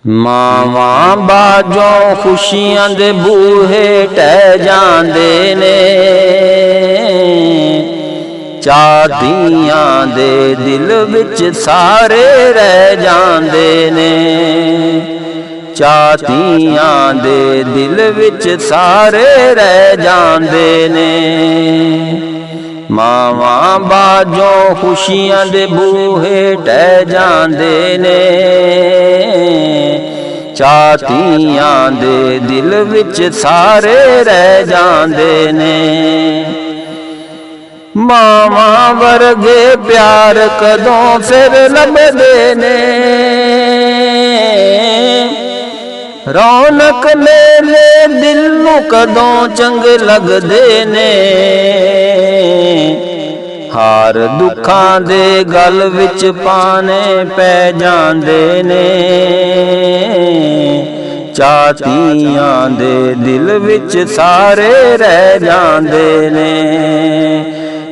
ਮਾਵਾਂ ਬਾਝੋਂ ਖੁਸ਼ੀਆਂ ਦੇ ਬੂਹੇ ਟਹਿ ਜਾਂਦੇ ਨੇ, ਚਾਹਦੀਆਂ ਦੇ ਦਿਲ ਵਿੱਚ ਸਾਰੇ ਰਹਿ ਜਾਂਦੇ ਨੇ, ਚਾਹਦੀਆਂ ਦੇ ਦਿਲ ਵਿੱਚ ਸਾਰੇ ਰਹਿ ਜਾਂਦੇ ਨੇ। ਮਾਵਾਂ ਬਾਝੋਂ ਖੁਸ਼ੀਆਂ ਦੇ ਬੂਹੇ ਟਹਿ ਜਾਂਦੇ ਨੇ, ਚਾਹਦੀਆਂ ਦੇ ਦਿਲ ਵਿੱਚ ਸਾਰੇ ਰਹਿ ਜਾਂਦੇ ਨੇ। ਮਾਵਾਂ ਵਰਗੇ ਪਿਆਰ ਕਦੋਂ ਫਿਰ ਲੱਭਦੇ ਨੇ, ਰੌਣਕ ਮੇਲੇ ਦਿਲ ਨੂੰ ਕਦੋਂ ਚੰਗੇ ਲੱਗਦੇ ਨੇ। ਹਾਰ ਦੁੱਖਾਂ ਦੇ ਗਲ ਵਿੱਚ ਪਾਣੇ ਪੈ ਜਾਂਦੇ ਨੇ, ਚਾਹਤੀਆਂ ਦੇ ਦਿਲ ਵਿੱਚ ਸਾਰੇ ਰਹਿ ਜਾਂਦੇ ਨੇ,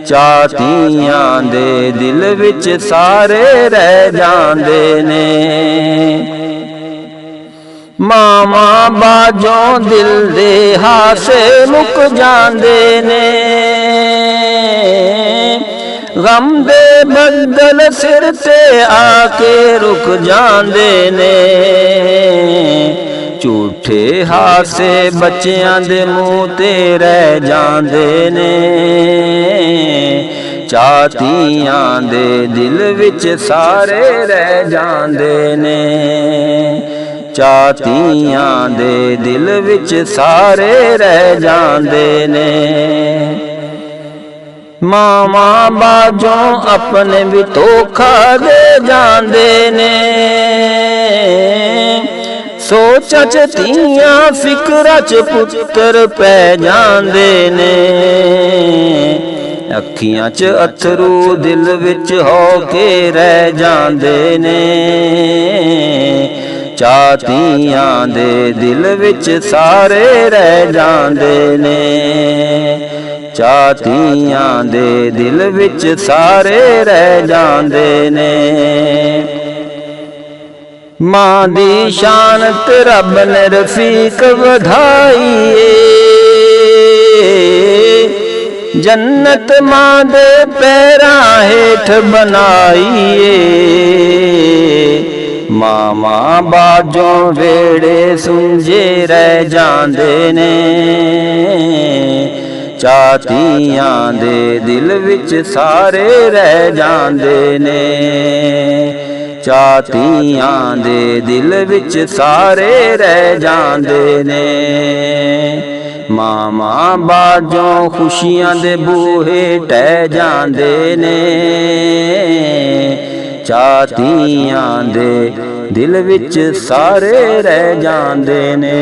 ਚਾਹਤੀਆਂ ਦੇ ਦਿਲ ਵਿੱਚ ਸਾਰੇ ਰਹਿ ਜਾਂਦੇ ਨੇ। ਮਾਵਾਂ ਬਾਝੋਂ ਦਿਲ ਦੇ ਹਾਸੇ ਮੁੱਕ ਜਾਂਦੇ ਨੇ, ਗਮ ਦੇ ਬੱਦਲ ਸਿਰ ਤੇ ਆ ਕੇ ਰੁਕ ਜਾਂਦੇ ਨੇ, ਝੂਠੇ ਹਾਸੇ ਬੱਚਿਆਂ ਦੇ ਮੂੰਹ ਤੇ ਰਹਿ ਜਾਂਦੇ ਨੇ, ਚਾਹਤੀਆਂ ਦੇ ਦਿਲ ਵਿੱਚ ਸਾਰੇ ਰਹਿ ਜਾਂਦੇ ਨੇ, ਚਾਹਤੀਆਂ ਦੇ ਦਿਲ ਵਿੱਚ ਸਾਰੇ ਰਹਿ ਜਾਂਦੇ ਨੇ। ਮਾਵਾਂ ਬਾਝੋਂ ਆਪਣੇ ਵੀ ਧੋਖਾ ਦੇ ਜਾਂਦੇ ਨੇ, ਸੋਚਾਂ ਚ ਧੀਆਂ ਫਿਕਰਾਂ ਚ ਪੁੱਤਰ ਪੈ ਜਾਂਦੇ ਨੇ, ਅੱਖੀਆਂ ਚ ਅਥਰੂ ਦਿਲ ਵਿੱਚ ਹੋ ਕੇ ਰਹਿ ਜਾਂਦੇ ਨੇ, ਚਾਹਤੀਆਂ ਦੇ ਦਿਲ ਵਿੱਚ ਸਾਰੇ ਰਹਿ ਜਾਂਦੇ ਨੇ, ਚਾਹਤੀਆਂ ਦੇ ਦਿਲ ਵਿੱਚ ਸਾਰੇ ਰਹਿ ਜਾਂਦੇ ਨੇ। ਮਾਂ ਦੀ ਸ਼ਾਨ ਤੇ ਰੱਬ ਨੇ ਰਫੀਕ ਵਧਾਈ ਏ, ਜੰਨਤ ਮਾਂ ਦੇ ਪੈਰਾਂ ਹੇਠ ਬਣਾਈ ਏ। ਮਾਵਾਂ ਬਾਝੋਂ ਵੇੜੇ ਸੁੰਝੇ ਰਹਿ ਜਾਂਦੇ ਨੇ, ਚਾਹਤੀਆਂ ਦੇ ਦਿਲ ਵਿੱਚ ਸਾਰੇ ਰਹਿ ਜਾਂਦੇ ਨੇ, ਚਾਹਤੀਆਂ ਦੇ ਦਿਲ ਵਿੱਚ ਸਾਰੇ ਰਹਿ ਜਾਂਦੇ ਨੇ। ਮਾਵਾਂ ਬਾਝੋਂ ਖੁਸ਼ੀਆਂ ਦੇ ਬੂਹੇ ਟਹਿ ਜਾਂਦੇ ਨੇ, ਚਾਹਤੀਆਂ ਦੇ ਦਿਲ ਵਿੱਚ ਸਾਰੇ ਰਹਿ ਜਾਂਦੇ ਨੇ।